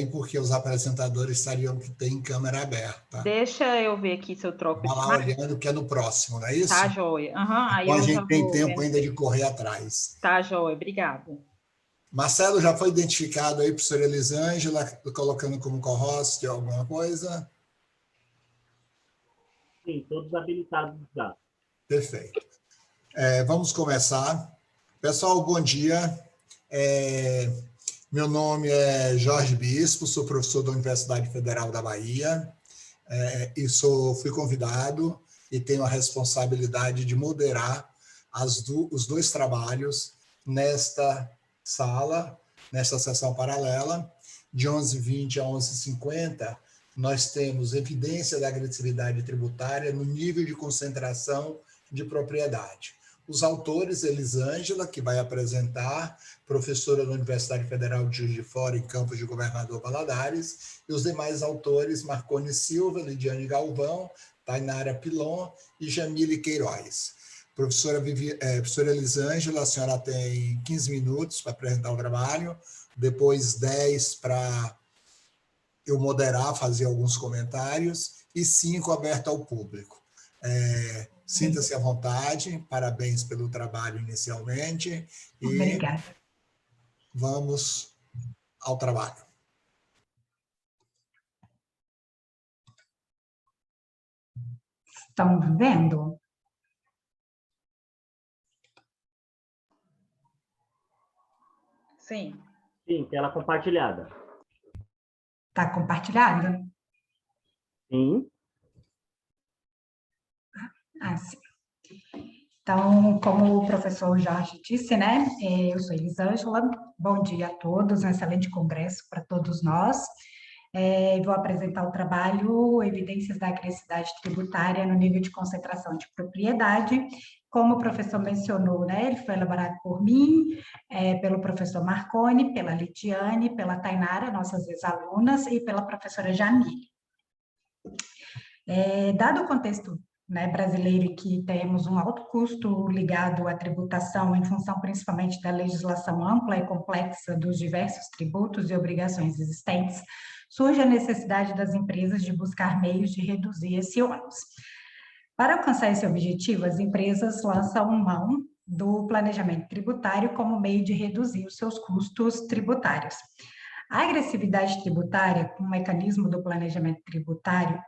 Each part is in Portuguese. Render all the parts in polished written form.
porque os apresentadores estariam que tem câmera aberta. Deixa eu ver aqui se eu troco de lá olhando que é no próximo, não é isso? Tá, joia. Aí então a eu gente já tem vou tempo ver. ainda de correr atrás. Tá, joia. Obrigada. Marcelo, já foi identificado aí, professora Elisângela, colocando como co-host alguma coisa? Sim, todos habilitados já. Perfeito. Vamos começar. Pessoal, bom dia. Meu nome é Jorge Bispo, sou professor da Universidade Federal da Bahia e fui convidado e tenho a responsabilidade de moderar os dois trabalhos nesta sala, nesta sessão paralela, de 11h20 a 11h50, nós temos evidência da agressividade tributária no nível de concentração de propriedade. Os autores, Elisângela, que vai apresentar, professora da Universidade Federal de Juiz de Fora, em Campos de Governador Valadares, e os demais autores, Marcone Silva, Lidiane Galvão, Tainara Pilon e Jamile Queiroz. Professora Elisângela, a senhora tem 15 minutos para apresentar o trabalho, depois 10 para eu moderar, fazer alguns comentários, e 5 aberto ao público. Sinta-se à vontade, parabéns pelo trabalho inicialmente. Obrigada. Vamos ao trabalho. Estão vendo? Sim. Sim, tela compartilhada. Está compartilhada? Sim. Sim. Então, como o professor Jorge disse, né, eu sou Elisângela, bom dia a todos, um excelente congresso para todos nós. Vou apresentar o trabalho Evidências da Agressividade Tributária no Nível de Concentração de Propriedade. Como o professor mencionou, né, ele foi elaborado por mim, pelo professor Marcone, pela Lidiane, pela Tainara, nossas ex-alunas, e pela professora Jamile. Dado o contexto, né, brasileiro, em que temos um alto custo ligado à tributação, em função principalmente da legislação ampla e complexa dos diversos tributos e obrigações existentes, surge a necessidade das empresas de buscar meios de reduzir esse ônus. Para alcançar esse objetivo, as empresas lançam mão do planejamento tributário como meio de reduzir os seus custos tributários. A agressividade tributária, um mecanismo do planejamento tributário,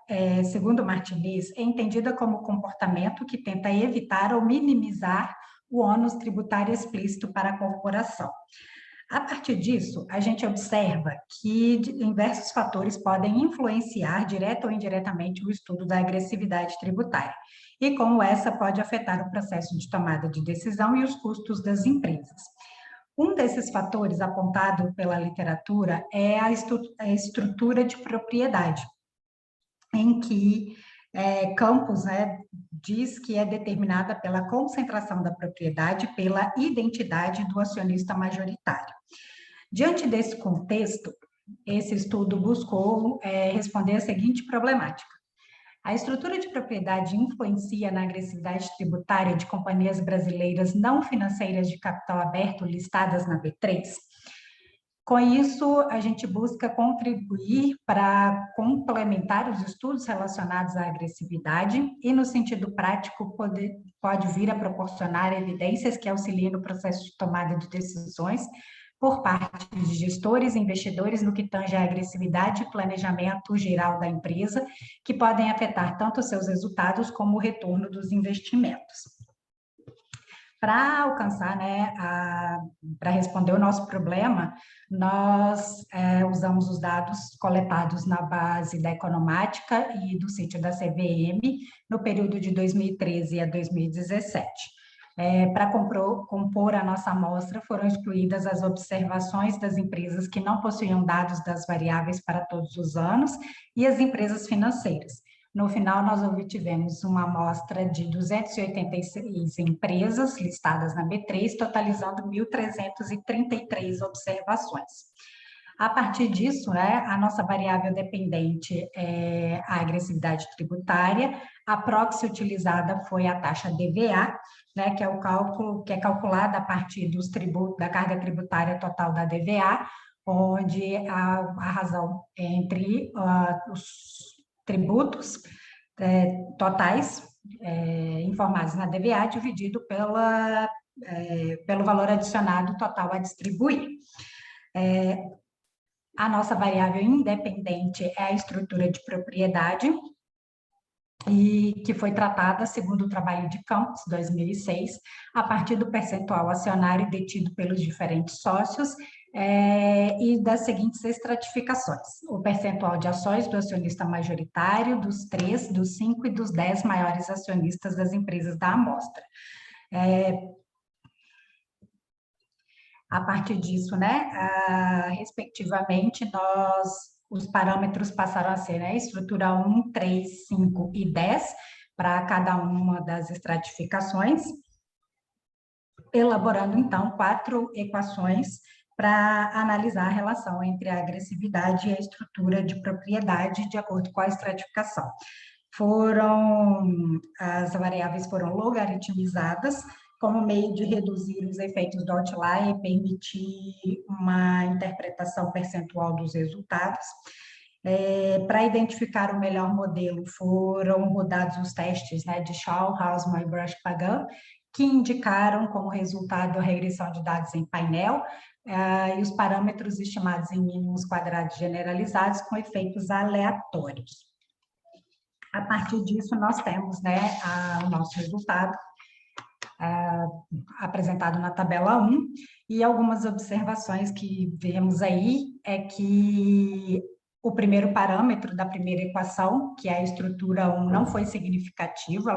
segundo Martinez, é entendida como comportamento que tenta evitar ou minimizar o ônus tributário explícito para a corporação. A partir disso, a gente observa que diversos fatores podem influenciar, direta ou indiretamente, o estudo da agressividade tributária, e como essa pode afetar o processo de tomada de decisão e os custos das empresas. Um desses fatores apontado pela literatura é a estrutura de propriedade, em que Campos, né, diz que é determinada pela concentração da propriedade, pela identidade do acionista majoritário. Diante desse contexto, esse estudo buscou responder a seguinte problemática: a estrutura de propriedade influencia na agressividade tributária de companhias brasileiras não financeiras de capital aberto listadas na B3? Com isso, a gente busca contribuir para complementar os estudos relacionados à agressividade e, no sentido prático, pode vir a proporcionar evidências que auxiliem no processo de tomada de decisões por parte de gestores e investidores no que tange à agressividade e planejamento geral da empresa, que podem afetar tanto os seus resultados como o retorno dos investimentos. Para alcançar, né, para responder o nosso problema, nós usamos os dados coletados na base da Economática e do sítio da CVM no período de 2013 a 2017. Para compor a nossa amostra, foram excluídas as observações das empresas que não possuíam dados das variáveis para todos os anos e as empresas financeiras. No final, nós obtivemos uma amostra de 286 empresas listadas na B3, totalizando 1.333 observações. A partir disso, né, a nossa variável dependente é a agressividade tributária. A proxy utilizada foi a taxa DVA, né, que é calculada a partir dos tributos, da carga tributária total da DVA, onde a razão entre os tributos totais informados na DVA dividido pelo valor adicionado total a distribuir. A nossa variável independente é a estrutura de propriedade, e que foi tratada, segundo o trabalho de Campos, 2006, a partir do percentual acionário detido pelos diferentes sócios e das seguintes estratificações: o percentual de ações do acionista majoritário, dos 3, dos 5 e dos 10 maiores acionistas das empresas da amostra. A partir disso, né, respectivamente, os parâmetros passaram a ser, né, estrutura 1, 3, 5 e 10 para cada uma das estratificações, elaborando, então, 4 equações para analisar a relação entre a agressividade e a estrutura de propriedade de acordo com a estratificação. As variáveis foram logaritmizadas como meio de reduzir os efeitos do outlier e permitir uma interpretação percentual dos resultados. Para identificar o melhor modelo, foram rodados os testes, né, de Shaw, Hausmann e Brush-Pagan, que indicaram como resultado a regressão de dados em painel e os parâmetros estimados em mínimos quadrados generalizados com efeitos aleatórios. A partir disso, nós temos, né, o nosso resultado apresentado na tabela 1, e algumas observações que vemos aí é que o primeiro parâmetro da primeira equação, que é a estrutura 1, não foi significativo,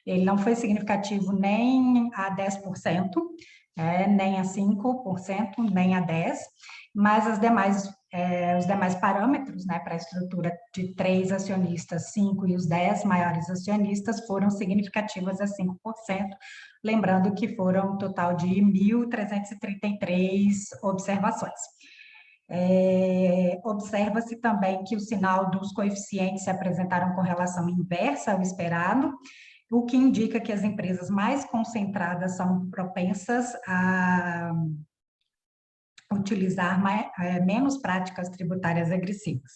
ele não foi significativo nem a 10%, nem a 5%, nem a 10%, mas os demais parâmetros, né, para a estrutura de 3 acionistas, 5 e os 10 maiores acionistas foram significativas a 5%, lembrando que foram um total de 1.333 observações. Observa-se também que o sinal dos coeficientes se apresentaram com relação inversa ao esperado, o que indica que as empresas mais concentradas são propensas a utilizar menos práticas tributárias agressivas.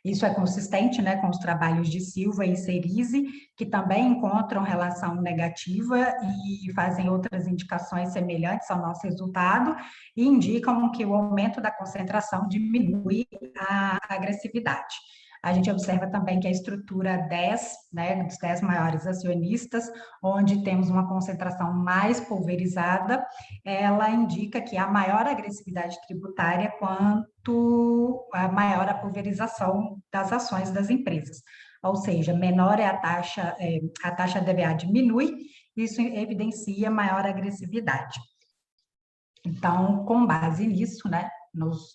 Isso é consistente, né, com os trabalhos de Silva e Cerise, que também encontram relação negativa e fazem outras indicações semelhantes ao nosso resultado, e indicam que o aumento da concentração diminui a agressividade. A gente observa também que a estrutura 10, né, dos 10 maiores acionistas, onde temos uma concentração mais pulverizada, ela indica que há maior agressividade tributária quanto a maior a pulverização das ações das empresas. Ou seja, menor é a taxa DVA diminui, isso evidencia maior agressividade. Então, com base nisso, né,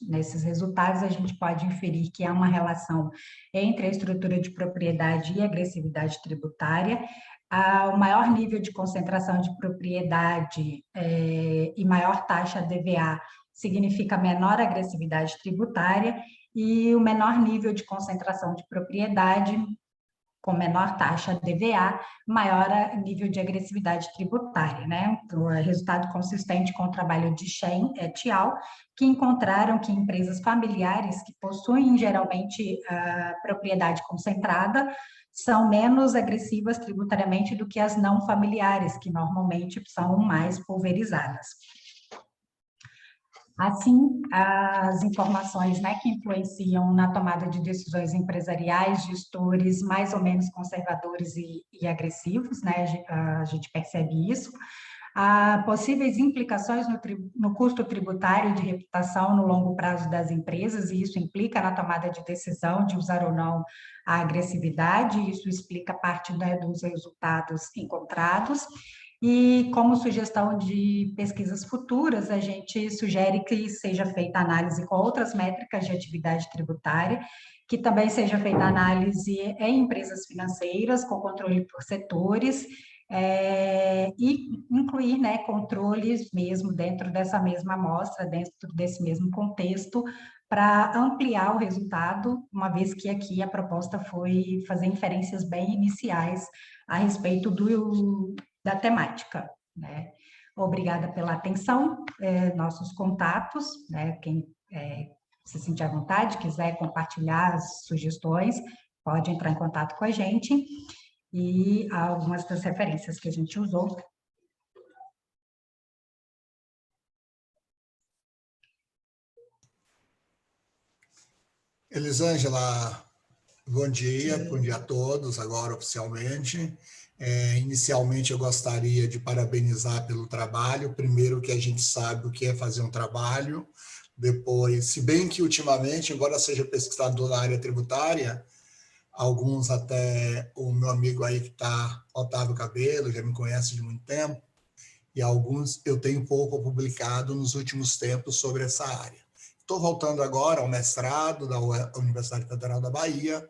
nesses resultados, a gente pode inferir que há uma relação entre a estrutura de propriedade e a agressividade tributária. O maior nível de concentração de propriedade e maior taxa DVA significa menor agressividade tributária, e o menor nível de concentração de propriedade com menor taxa DVA, maior nível de agressividade tributária, né? O resultado consistente com o trabalho de Shen et al., que encontraram que empresas familiares que possuem geralmente propriedade concentrada são menos agressivas tributariamente do que as não familiares, que normalmente são mais pulverizadas. Assim, as informações, né, que influenciam na tomada de decisões empresariais, gestores mais ou menos conservadores e agressivos, né, a gente percebe isso. Há possíveis implicações no custo tributário e de reputação no longo prazo das empresas, e isso implica na tomada de decisão de usar ou não a agressividade, isso explica parte, né, dos resultados encontrados. E como sugestão de pesquisas futuras, a gente sugere que seja feita análise com outras métricas de atividade tributária, que também seja feita análise em empresas financeiras, com controle por setores, e incluir, né, controles mesmo dentro dessa mesma amostra, dentro desse mesmo contexto, para ampliar o resultado, uma vez que aqui a proposta foi fazer inferências bem iniciais a respeito da temática, né? Obrigada pela atenção, nossos contatos, né, quem se sentir à vontade, quiser compartilhar as sugestões, pode entrar em contato com a gente, e algumas das referências que a gente usou. Elisângela, bom dia a todos, agora oficialmente. Inicialmente, eu gostaria de parabenizar pelo trabalho. Primeiro, que a gente sabe o que é fazer um trabalho. Depois, se bem que ultimamente, embora seja pesquisador na área tributária, alguns até, o meu amigo aí que está, Otávio Cabelo, já me conhece de muito tempo, e alguns eu tenho pouco publicado nos últimos tempos sobre essa área. Estou voltando agora ao mestrado da Universidade Federal da Bahia,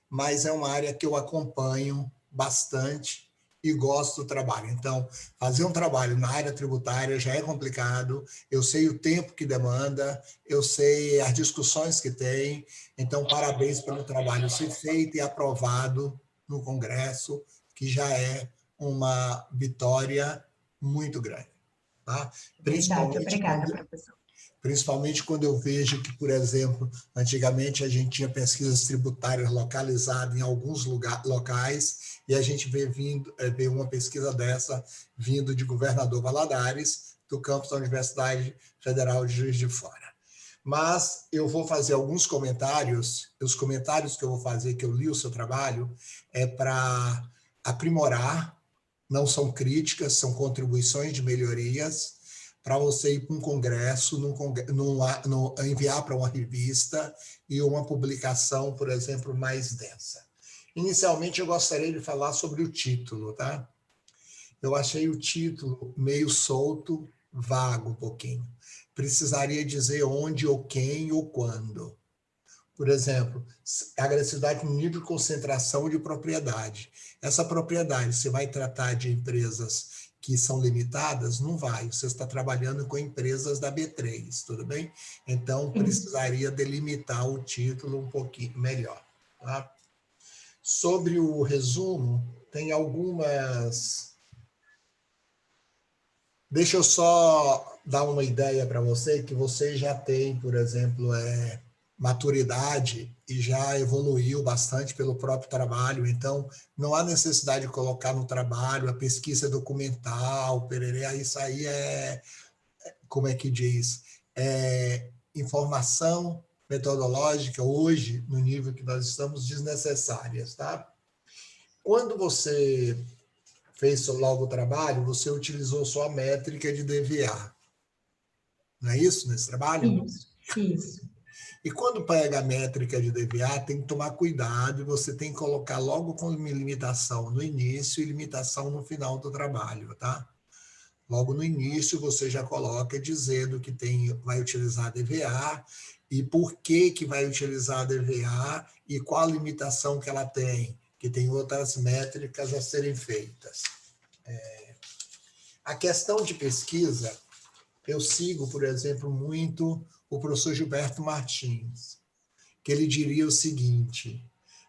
mas é uma área que eu acompanho bastante e gosto do trabalho. Então, fazer um trabalho na área tributária já é complicado, eu sei o tempo que demanda, eu sei as discussões que tem, então, parabéns pelo trabalho ser feito e aprovado no Congresso, que já é uma vitória muito grande. Tá? Verdade, obrigada, professor. Principalmente quando eu vejo que, por exemplo, antigamente a gente tinha pesquisas tributárias localizadas em alguns locais, e a gente vê uma pesquisa dessa vindo de Governador Valadares, do campus da Universidade Federal de Juiz de Fora. Mas eu vou fazer alguns comentários, os comentários que eu vou fazer, que eu li o seu trabalho, é para aprimorar, não são críticas, são contribuições de melhorias, para você ir para um congresso, enviar para uma revista e uma publicação, por exemplo, mais densa. Inicialmente, eu gostaria de falar sobre o título, tá? Eu achei o título meio solto, vago um pouquinho. Precisaria dizer onde, ou quem, ou quando. Por exemplo, agressividade no nível de concentração de propriedade. Essa propriedade, você vai tratar de empresas que são limitadas? Não vai. Você está trabalhando com empresas da B3, tudo bem? Então, precisaria delimitar o título um pouquinho melhor. Tá? Sobre o resumo, tem algumas... Deixa eu só dar uma ideia para você, que você já tem, por exemplo, maturidade e já evoluiu bastante pelo próprio trabalho, então não há necessidade de colocar no trabalho a pesquisa documental, pererê, isso aí como é que diz, informação metodológica hoje, no nível que nós estamos, desnecessárias, tá? Quando você fez logo o trabalho, você utilizou só a métrica de DVA, não é isso, nesse trabalho? Isso. E quando pega a métrica de DVA, tem que tomar cuidado e você tem que colocar logo com limitação no início e limitação no final do trabalho, tá? Logo no início você já coloca dizendo que vai utilizar a DVA e por que vai utilizar a DVA e qual a limitação que ela tem, que tem outras métricas a serem feitas. A questão de pesquisa, eu sigo, por exemplo, muito o professor Gilberto Martins, que ele diria o seguinte: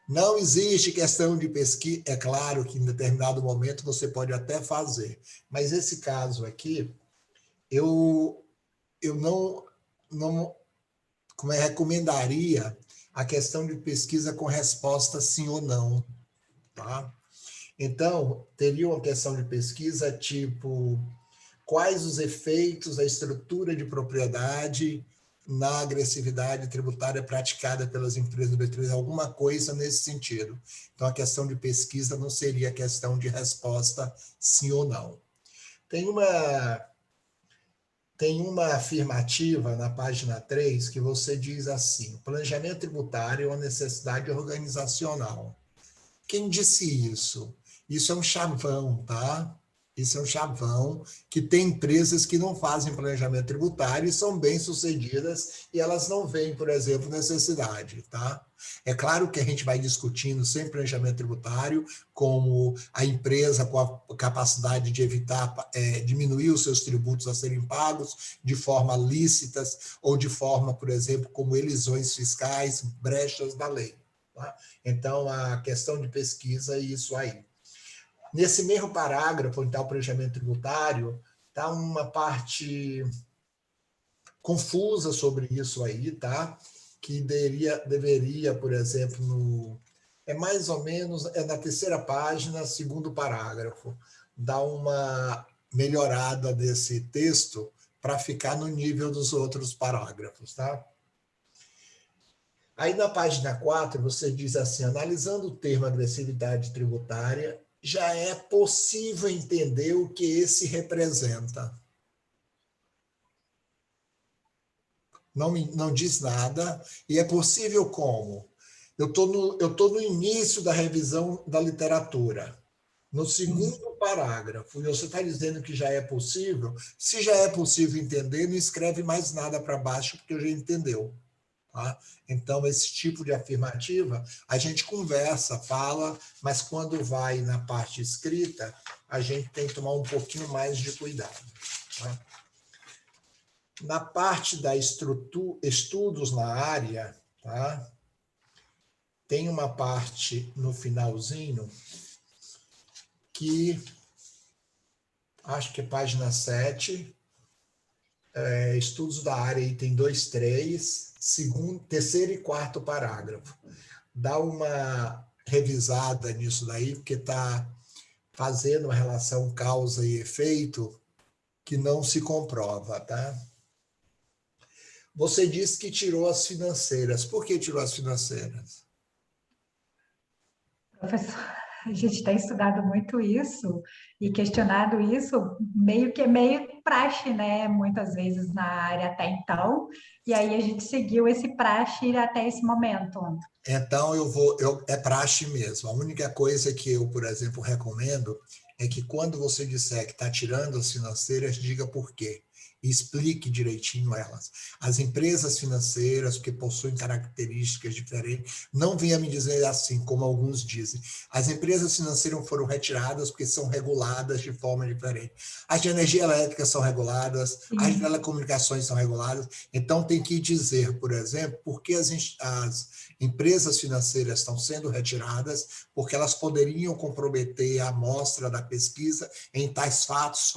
não existe questão de pesquisa, é claro que em determinado momento você pode até fazer, mas esse caso aqui, eu não recomendaria a questão de pesquisa com resposta sim ou não, tá? Então, teria uma questão de pesquisa tipo: quais os efeitos da estrutura de propriedade na agressividade tributária praticada pelas empresas B3, alguma coisa nesse sentido. Então, a questão de pesquisa não seria a questão de resposta sim ou não. Tem uma afirmativa na página 3 que você diz assim: o planejamento tributário é uma necessidade organizacional. Quem disse isso? Isso é um chavão, tá? Isso é um chavão, que tem empresas que não fazem planejamento tributário e são bem-sucedidas e elas não veem, por exemplo, necessidade, tá? É claro que a gente vai discutindo sempre planejamento tributário, como a empresa com a capacidade de evitar, diminuir os seus tributos a serem pagos de forma lícitas ou de forma, por exemplo, como elisões fiscais, brechas da lei. Tá? Então, a questão de pesquisa é isso aí. Nesse mesmo parágrafo, então, o planejamento tributário, Tá uma parte confusa sobre isso aí, tá? Que deveria, por exemplo, é mais ou menos, é na terceira página, segundo parágrafo, dar uma melhorada desse texto para ficar no nível dos outros parágrafos, tá? Aí na página 4, você diz assim, analisando o termo agressividade tributária, já é possível entender o que esse representa. Não diz nada, e é possível como? Eu tô no início da revisão da literatura, no segundo parágrafo, e você está dizendo que já é possível. Se já é possível entender, não escreve mais nada para baixo, porque já entendeu. Tá? Então, esse tipo de afirmativa, a gente conversa, fala, mas quando vai na parte escrita, a gente tem que tomar um pouquinho mais de cuidado. Tá? Na parte da estudos na área, tá? Tem uma parte no finalzinho que acho que é página 7, estudos da área, item 2, 3, terceiro e quarto parágrafo. Dá uma revisada nisso daí, porque está fazendo uma relação causa e efeito que não se comprova, tá? Você disse que tirou as financeiras. Por que tirou as financeiras? Professor, a gente tem estudado muito isso e questionado isso, meio que é meio praxe, né? Muitas vezes na área até então, e aí a gente seguiu esse praxe até esse momento. Então, é praxe mesmo. A única coisa que eu, por exemplo, recomendo é que quando você disser que está tirando as financeiras, diga por quê. E explique direitinho elas. As empresas financeiras, que possuem características diferentes, não venha me dizer assim, como alguns dizem. As empresas financeiras foram retiradas porque são reguladas de forma diferente. As de energia elétrica são reguladas, as de telecomunicações são reguladas. Então, tem que dizer, por exemplo, por que as empresas financeiras estão sendo retiradas, porque elas poderiam comprometer a amostra da pesquisa em tais fatos,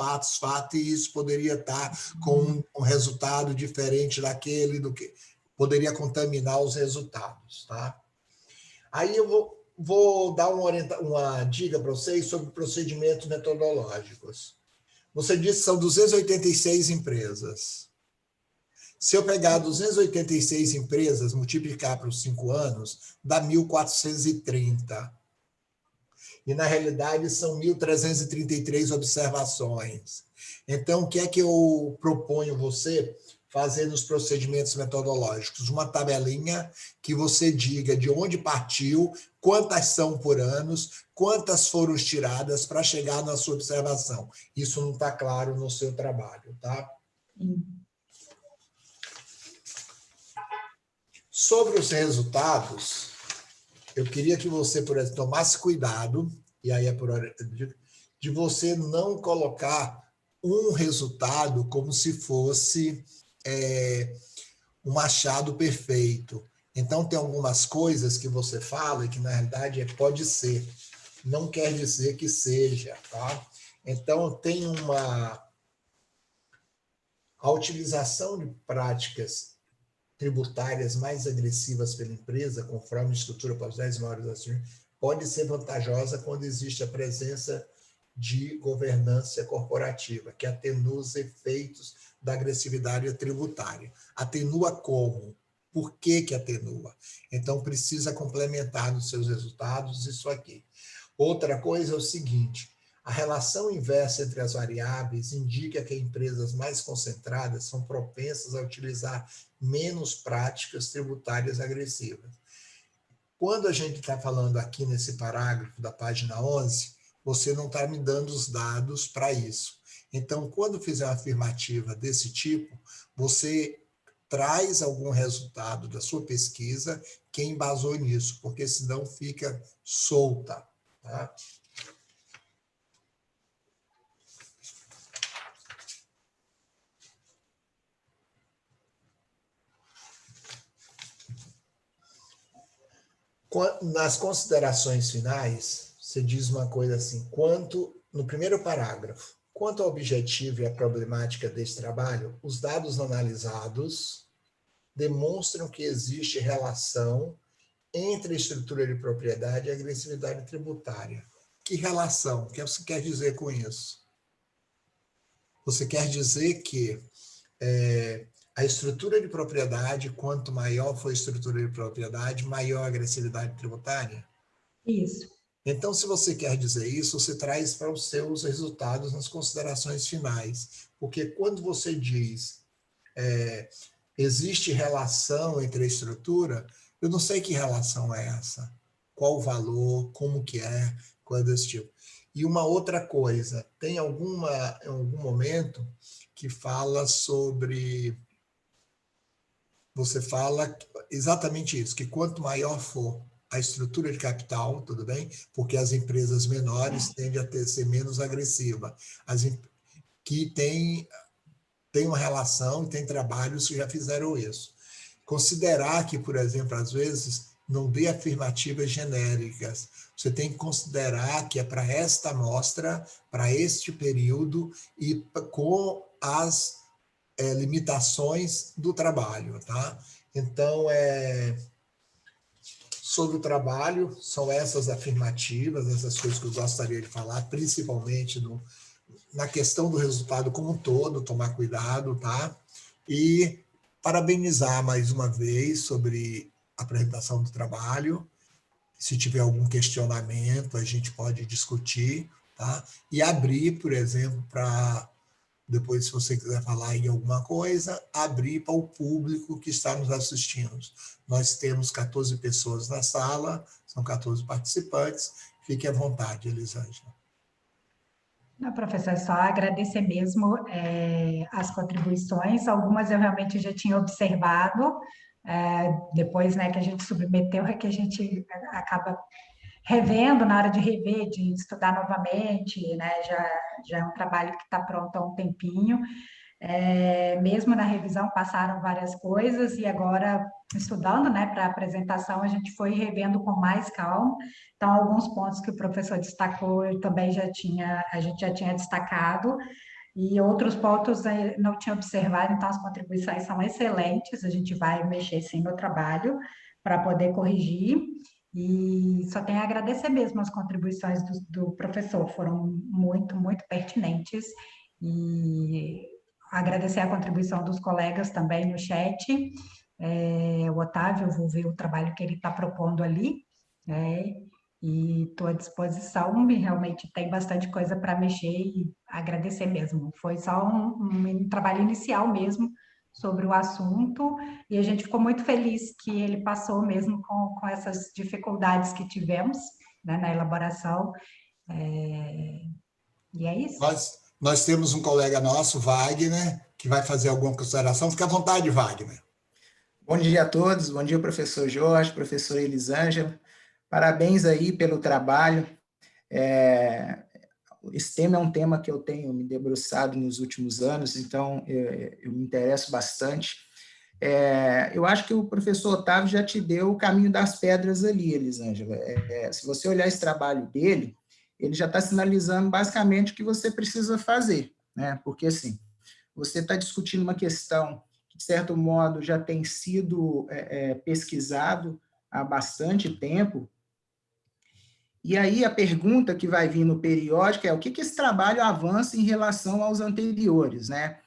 e isso poderia estar com um resultado diferente daquele do que poderia contaminar os resultados, tá? Aí eu vou dar uma dica para vocês sobre procedimentos metodológicos. Você disse que são 286 empresas. Se eu pegar 286 empresas, multiplicar para os 5 anos, dá 1.430. E, na realidade, são 1.333 observações. Então, o que é que eu proponho você fazer nos procedimentos metodológicos? Uma tabelinha que você diga de onde partiu, quantas são por anos, quantas foram tiradas para chegar na sua observação. Isso não está claro no seu trabalho, tá? Sim. Sobre os resultados, eu queria que você, por exemplo, tomasse cuidado, e aí é por hora, de você não colocar um resultado como se fosse um achado perfeito. Então, tem algumas coisas que você fala e que, na realidade, pode ser. Não quer dizer que seja, tá? Então, tem a utilização de práticas tributárias mais agressivas pela empresa, conforme a estrutura para os 10 maiores acionistas, pode ser vantajosa quando existe a presença de governança corporativa, que atenua os efeitos da agressividade tributária. Atenua como? Por que atenua? Então, precisa complementar nos seus resultados isso aqui. Outra coisa é o seguinte, a relação inversa entre as variáveis indica que empresas mais concentradas são propensas a utilizar menos práticas tributárias agressivas. Quando a gente está falando aqui nesse parágrafo da página 11, você não está me dando os dados para isso. Então, quando fizer uma afirmativa desse tipo, você traz algum resultado da sua pesquisa que embasou nisso, porque senão fica solta, tá? Nas considerações finais, você diz uma coisa assim, no primeiro parágrafo, Quanto ao objetivo e à problemática desse trabalho, os dados analisados demonstram que existe relação entre a estrutura de propriedade e a agressividade tributária. Que relação? O que você quer dizer com isso? Você quer dizer que a estrutura de propriedade, quanto maior for a estrutura de propriedade, maior a agressividade tributária? Isso. Então, se você quer dizer isso, você traz para os seus resultados nas considerações finais. Porque quando você diz existe relação entre a estrutura, eu não sei que relação é essa, qual o valor, como que é, qual é desse tipo. E uma outra coisa, tem algum momento que fala sobre... Você fala exatamente isso, que quanto maior for a estrutura de capital, tudo bem? Porque as empresas menores tendem a ser menos agressiva. Que tem uma relação, tem trabalhos que já fizeram isso. Considerar que, por exemplo, às vezes, não dê afirmativas genéricas. Você tem que considerar que é para esta amostra, para este período e com as limitações do trabalho, tá? Então, sobre o trabalho, são essas afirmativas, essas coisas que eu gostaria de falar, principalmente na questão do resultado como um todo, tomar cuidado, tá? E parabenizar mais uma vez sobre a apresentação do trabalho. Se tiver algum questionamento, a gente pode discutir, tá? E abrir, por exemplo, para... Depois, se você quiser falar em alguma coisa, abrir para o público que está nos assistindo. Nós temos 14 pessoas na sala, são 14 participantes. Fique à vontade, Elisângela. Não, professor, só agradecer mesmo as contribuições. Algumas eu realmente já tinha observado, depois, né, que a gente submeteu, é que a gente acaba revendo, na hora de rever, de estudar novamente, né, já é um trabalho que está pronto há um tempinho. Mesmo na revisão passaram várias coisas e agora, estudando, né, para a apresentação, a gente foi revendo com mais calma. Então, alguns pontos que o professor destacou, a gente já tinha destacado, e outros pontos eu não tinha observado, então as contribuições são excelentes, a gente vai mexer sim no trabalho para poder corrigir. E só tenho a agradecer mesmo as contribuições do professor, foram muito, muito pertinentes. E agradecer a contribuição dos colegas também no chat. O Otávio, eu vou ver o trabalho que ele está propondo ali, e estou à disposição, e realmente tem bastante coisa para mexer, e agradecer mesmo. Foi só um trabalho inicial mesmo sobre o assunto, e a gente ficou muito feliz que ele passou mesmo com essas dificuldades que tivemos, né, na elaboração. E é isso. Nós temos um colega nosso, Wagner, que vai fazer alguma consideração. Fique à vontade, Wagner. Bom dia a todos, bom dia, professor Jorge, professora Elisângela. Parabéns aí pelo trabalho. Esse tema é um tema que eu tenho me debruçado nos últimos anos, então eu me interesso bastante. Eu acho que o professor Otávio já te deu o caminho das pedras ali, Elisângela. Se você olhar esse trabalho dele, ele já está sinalizando basicamente o que você precisa fazer, né? Porque, assim, você está discutindo uma questão que, de certo modo, já tem sido pesquisado há bastante tempo. E aí a pergunta que vai vir no periódico é o que esse trabalho avança em relação aos anteriores, né?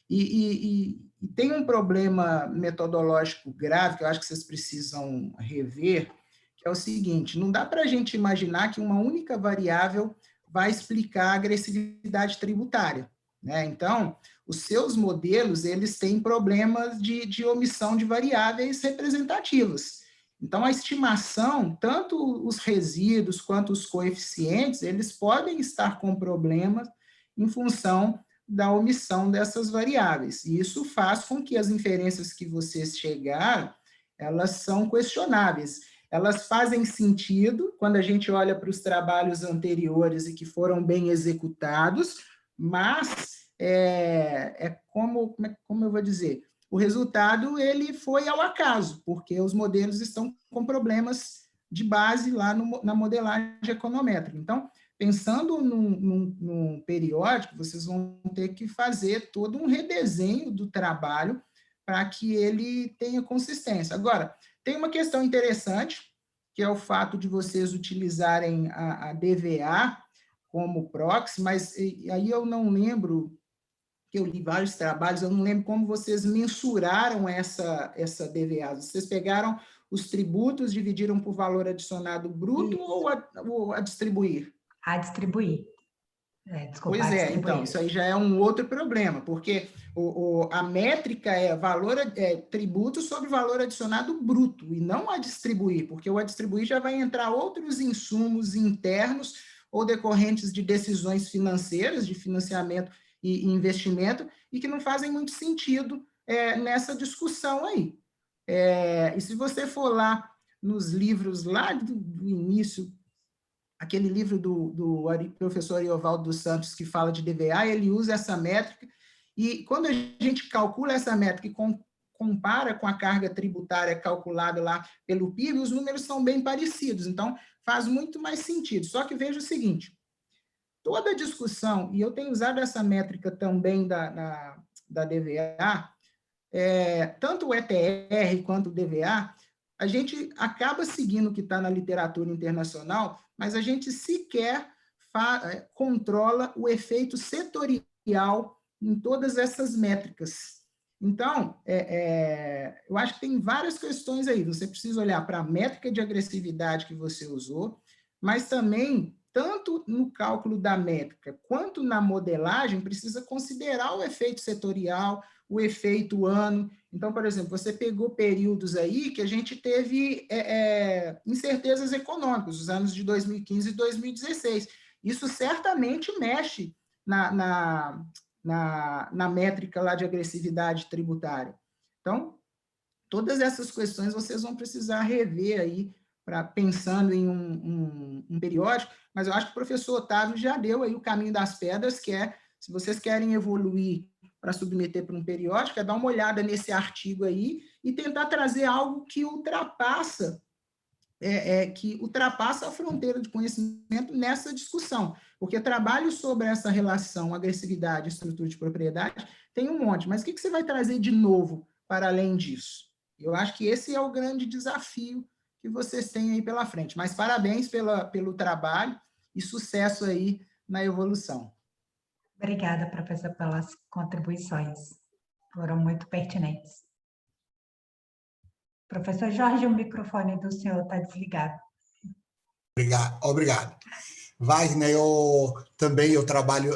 E tem um problema metodológico grave que eu acho que vocês precisam rever, que é o seguinte: não dá para a gente imaginar que uma única variável vai explicar a agressividade tributária, né? Então, os seus modelos, eles têm problemas de omissão de variáveis representativas. Então, a estimação, tanto os resíduos quanto os coeficientes, eles podem estar com problemas em função da omissão dessas variáveis. E isso faz com que as inferências que vocês chegaram, elas são questionáveis. Elas fazem sentido quando a gente olha para os trabalhos anteriores e que foram bem executados, mas como eu vou dizer, o resultado ele foi ao acaso, porque os modelos estão com problemas de base lá na modelagem econométrica. Então, pensando num periódico, vocês vão ter que fazer todo um redesenho do trabalho para que ele tenha consistência. Agora, tem uma questão interessante, que é o fato de vocês utilizarem a DVA como proxy, mas aí eu não lembro, que eu li vários trabalhos, eu não lembro como vocês mensuraram essa DVA. Vocês pegaram os tributos, dividiram por valor adicionado bruto ou a distribuir? A distribuir. Desculpa, Pois é, então, isso aí já é um outro problema, porque a métrica é tributo sobre valor adicionado bruto, e não a distribuir, porque o a distribuir já vai entrar outros insumos internos ou decorrentes de decisões financeiras, de financiamento e investimento, e que não fazem muito sentido nessa discussão aí. E se você for lá nos livros lá do início, aquele livro do professor Ariovaldo dos Santos, que fala de DVA, ele usa essa métrica, e quando a gente calcula essa métrica e compara com a carga tributária calculada lá pelo PIB, os números são bem parecidos, então faz muito mais sentido. Só que veja o seguinte, toda a discussão, e eu tenho usado essa métrica também da DVA, tanto o ETR quanto o DVA, a gente acaba seguindo o que está na literatura internacional, mas a gente sequer controla o efeito setorial em todas essas métricas. Então, eu acho que tem várias questões aí. Você precisa olhar para a métrica de agressividade que você usou, mas também, tanto no cálculo da métrica quanto na modelagem, precisa considerar o efeito setorial, o efeito ano. Então, por exemplo, você pegou períodos aí que a gente teve incertezas econômicas, os anos de 2015 e 2016. Isso certamente mexe na métrica lá de agressividade tributária. Então, todas essas questões vocês vão precisar rever aí, pensando em um periódico, mas eu acho que o professor Otávio já deu aí o caminho das pedras, que se vocês querem evoluir para submeter para um periódico, dar uma olhada nesse artigo aí e tentar trazer algo que ultrapassa a fronteira de conhecimento nessa discussão, porque trabalho sobre essa relação agressividade e estrutura de propriedade tem um monte, mas o que você vai trazer de novo para além disso? Eu acho que esse é o grande desafio que vocês têm aí pela frente, mas parabéns pelo trabalho e sucesso aí na evolução. Obrigada, professor, pelas contribuições. Foram muito pertinentes. Professor Jorge, o microfone do senhor está desligado. Obrigado. Wagner, eu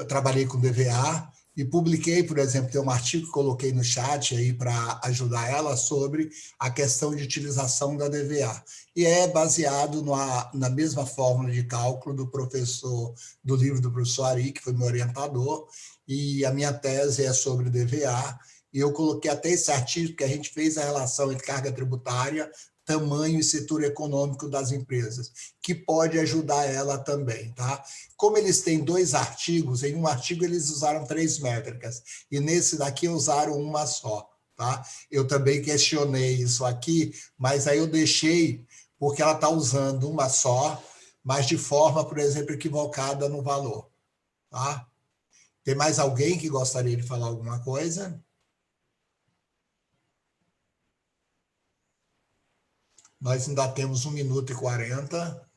trabalhei com DVA e publiquei, por exemplo, tem um artigo que coloquei no chat aí para ajudar ela sobre a questão de utilização da DVA. E é baseado na mesma fórmula de cálculo do livro do professor Ari, que foi meu orientador, e a minha tese é sobre DVA, e eu coloquei até esse artigo que a gente fez a relação entre carga tributária, tamanho e setor econômico das empresas, que pode ajudar ela também, tá? Como eles têm 2 artigos, em um artigo eles usaram 3 métricas, e nesse daqui usaram uma só, tá? Eu também questionei isso aqui, mas aí eu deixei, porque ela está usando uma só, mas de forma, por exemplo, equivocada no valor, tá? Tem mais alguém que gostaria de falar alguma coisa? Nós ainda temos 1 minuto e 40.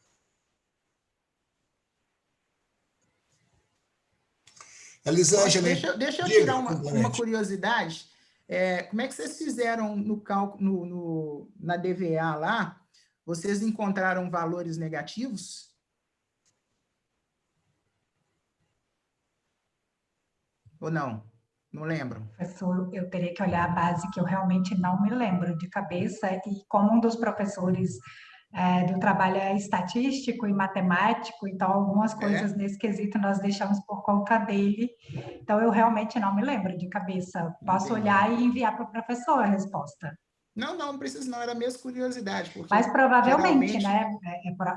Elisângela, deixa eu tirar uma curiosidade. Como é que vocês fizeram no cálculo na DVA lá? Vocês encontraram valores negativos? Ou não? Não lembro. Professor, eu teria que olhar a base, que eu realmente não me lembro de cabeça, e como um dos professores do trabalho é estatístico e matemático, então algumas coisas nesse quesito nós deixamos por conta dele, então eu realmente não me lembro de cabeça. Posso olhar e enviar para o professor a resposta. Não precisa não, era mesmo curiosidade. Porque mas provavelmente, né,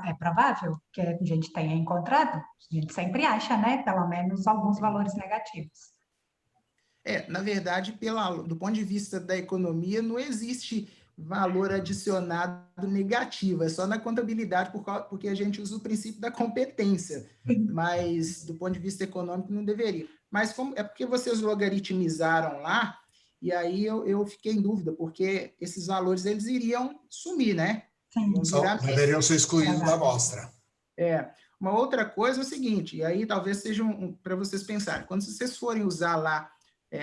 é provável que a gente tenha encontrado, a gente sempre acha, né, pelo menos alguns valores negativos. Na verdade, do ponto de vista da economia, não existe valor adicionado negativo, é só na contabilidade, porque a gente usa o princípio da competência, mas do ponto de vista econômico não deveria. Mas é porque vocês logaritmizaram lá, e aí eu fiquei em dúvida, porque esses valores eles iriam sumir, né? Sim. Deveriam ser excluídos da amostra. Uma outra coisa é o seguinte, e aí talvez seja para vocês pensarem, quando vocês forem usar lá,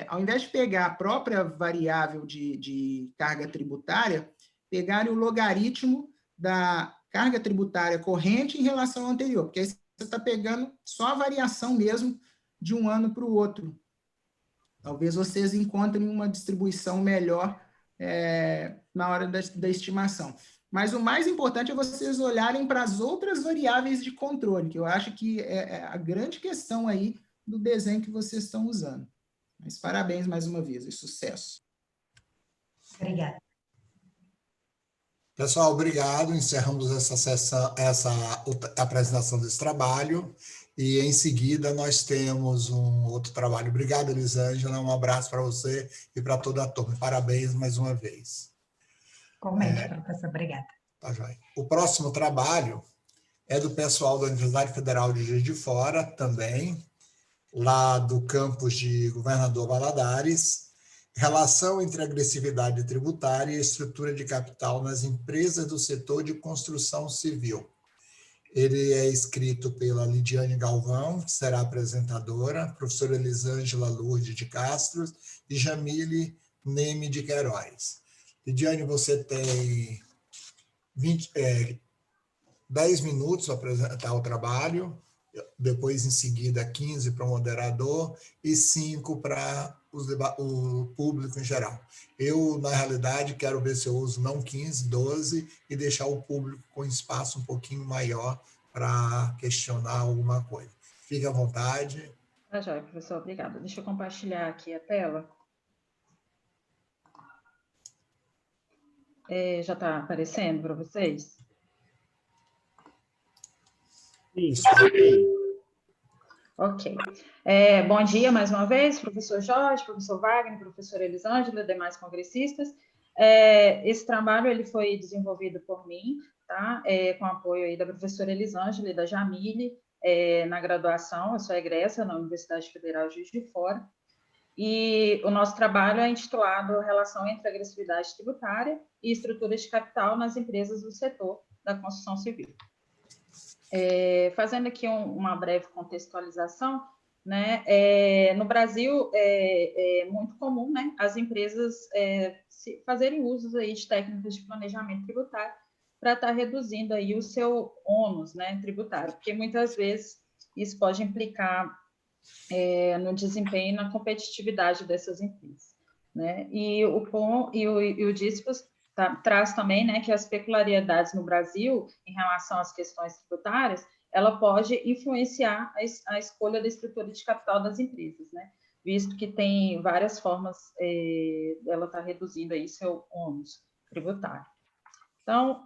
ao invés de pegar a própria variável de carga tributária, pegarem o logaritmo da carga tributária corrente em relação ao anterior, porque aí você está pegando só a variação mesmo de um ano para o outro. Talvez vocês encontrem uma distribuição melhor na hora da estimação. Mas o mais importante é vocês olharem para as outras variáveis de controle, que eu acho que é a grande questão aí do desenho que vocês estão usando. Mas parabéns mais uma vez e sucesso. Obrigada. Pessoal, obrigado. Encerramos essa apresentação desse trabalho. E, em seguida, nós temos um outro trabalho. Obrigado, Elisângela. Um abraço para você e para toda a turma. Parabéns mais uma vez. Comente, professor. Obrigada. Tá, joia. O próximo trabalho é do pessoal da Universidade Federal de Juiz de Fora, também, lá do campus de Governador Valadares, relação entre agressividade tributária e estrutura de capital nas empresas do setor de construção civil. Ele é escrito pela Lidiane Galvão, que será apresentadora, professora Elisângela Lourdes de Castro e Jamile Neme de Queiroz. Lidiane, você tem 10 minutos para apresentar o trabalho, depois, em seguida, 15 para o moderador e 5 para o público em geral. Eu, na realidade, quero ver se eu uso não 15, 12 e deixar o público com espaço um pouquinho maior para questionar alguma coisa. Fique à vontade. Tá joia, professor, obrigada. Deixa eu compartilhar aqui a tela. Já está aparecendo para vocês? Sim. Ok. Bom dia mais uma vez, professor Jorge, professor Wagner, professora Elisângela e demais congressistas. Esse trabalho ele foi desenvolvido por mim, tá? Com apoio aí da professora Elisângela e da Jamile, na graduação. Eu sou egressa na Universidade Federal de Juiz de Fora. E o nosso trabalho é intitulado Relação entre Agressividade Tributária e Estruturas de Capital nas Empresas do Setor da Construção Civil. Fazendo aqui uma breve contextualização, né? No Brasil é muito comum, né, as empresas fazerem usos aí de técnicas de planejamento tributário para estar reduzindo aí o seu ônus, né, tributário, porque muitas vezes isso pode implicar no desempenho e na competitividade dessas empresas, né? E o DISPOS traz também, né, que as peculiaridades no Brasil em relação às questões tributárias, ela pode influenciar a escolha da estrutura de capital das empresas, né? Visto que tem várias formas dela estar reduzindo aí seu ônus tributário. Então,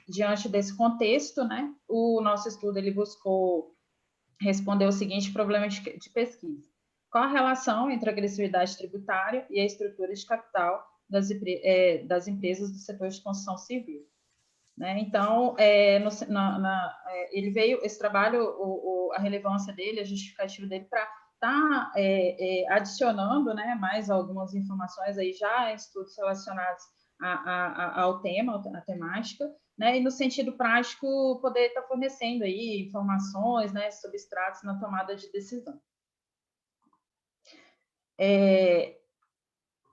diante desse contexto, né, o nosso estudo ele buscou responder o seguinte problema de pesquisa: qual a relação entre a agressividade tributária e a estrutura de capital das empresas do setor de construção civil, né? Então, ele veio, esse trabalho, a relevância dele, a justificativa dele para estar adicionando, né, mais algumas informações aí já em estudos relacionados ao tema, à temática, né, e no sentido prático poder estar fornecendo aí informações, né, substratos na tomada de decisão.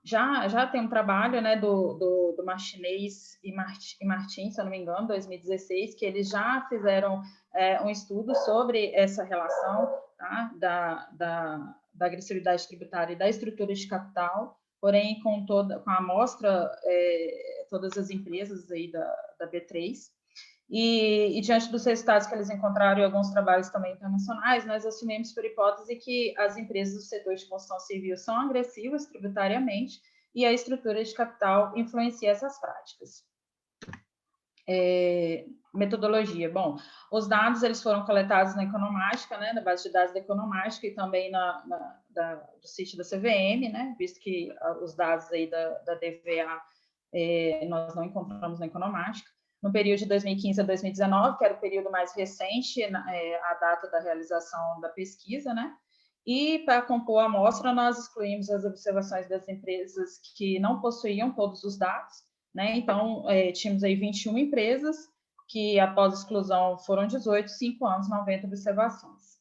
Já tem um trabalho, né, do Martinez e Martin, se eu não me engano, 2016, que eles já fizeram um estudo sobre essa relação, tá, da agressividade tributária e da estrutura de capital, porém com a amostra, todas as empresas aí da B3, e diante dos resultados que eles encontraram e alguns trabalhos também internacionais, nós assumimos por hipótese que as empresas do setor de construção civil são agressivas tributariamente e a estrutura de capital influencia essas práticas. Metodologia. Bom, os dados eles foram coletados na Economática, né, na base de dados da Economática e também do sítio da CVM, né, visto que os dados aí da DVA nós não encontramos na economática. No período de 2015 a 2019, que era o período mais recente, a data da realização da pesquisa, né? E, para compor a amostra, nós excluímos as observações das empresas que não possuíam todos os dados, né? Então, tínhamos aí 21 empresas, que após exclusão foram 18, 5 anos, 90 observações.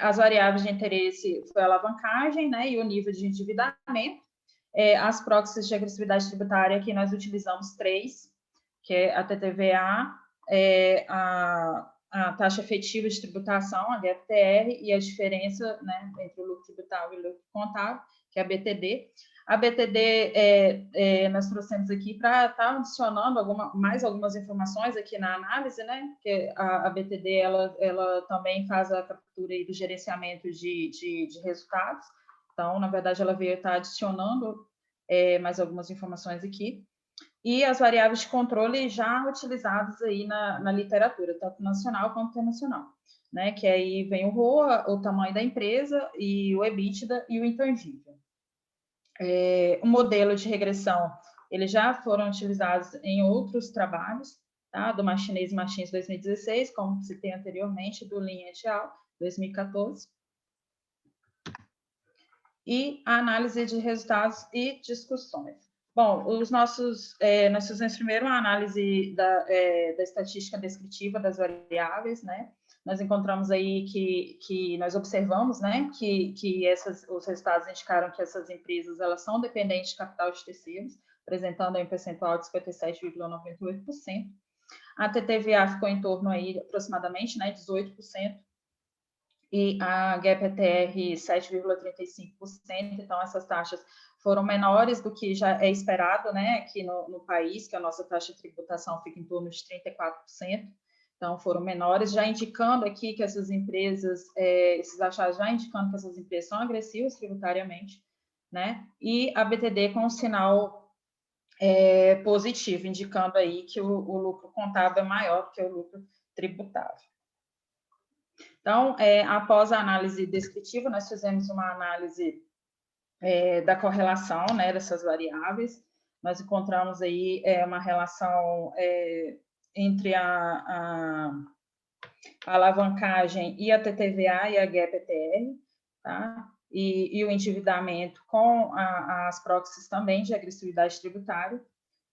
As variáveis de interesse foi a alavancagem, né, e o nível de endividamento. As proxies de agressividade tributária, que nós utilizamos 3, que é a TTVA, a taxa efetiva de tributação, a GFTR, e a diferença, né, entre o lucro tributável e o lucro contábil, que é a BTD. A BTD nós trouxemos aqui para estar adicionando mais algumas informações aqui na análise, né? Que a BTD ela também faz a captura e do gerenciamento de resultados. Então, na verdade, ela veio estar adicionando mais algumas informações aqui. E as variáveis de controle já utilizadas aí na literatura, tanto nacional quanto internacional, né? Que aí vem o ROA, o tamanho da empresa, e o EBITDA e o intangível. O modelo de regressão, eles já foram utilizados em outros trabalhos, tá? Do Martinez e Martins 2016, como citei anteriormente, do Lin et al. 2014. E a análise de resultados e discussões. Bom, nós fizemos primeiro uma análise da estatística descritiva das variáveis, né? Nós encontramos aí que nós observamos, né, que os resultados indicaram que essas empresas elas são dependentes de capital de terceiros, apresentando aí um percentual de 57,98%. A TTVA ficou em torno aí aproximadamente, né, 18%, e a GAP-ETR 7,35%. Então essas taxas foram menores do que já é esperado, né, aqui no país, que a nossa taxa de tributação fica em torno de 34%. Então, foram menores, já indicando aqui que essas empresas, esses achados já indicando que essas empresas são agressivas tributariamente, né? E a BTD com um sinal positivo, indicando aí que o lucro contábil é maior que o lucro tributável. Então, após a análise descritiva, nós fizemos uma análise da correlação, né, dessas variáveis. Nós encontramos aí uma relação entre a alavancagem e a TTVA e a GAP-ETR, tá? E o endividamento com as proxies também de agressividade tributária.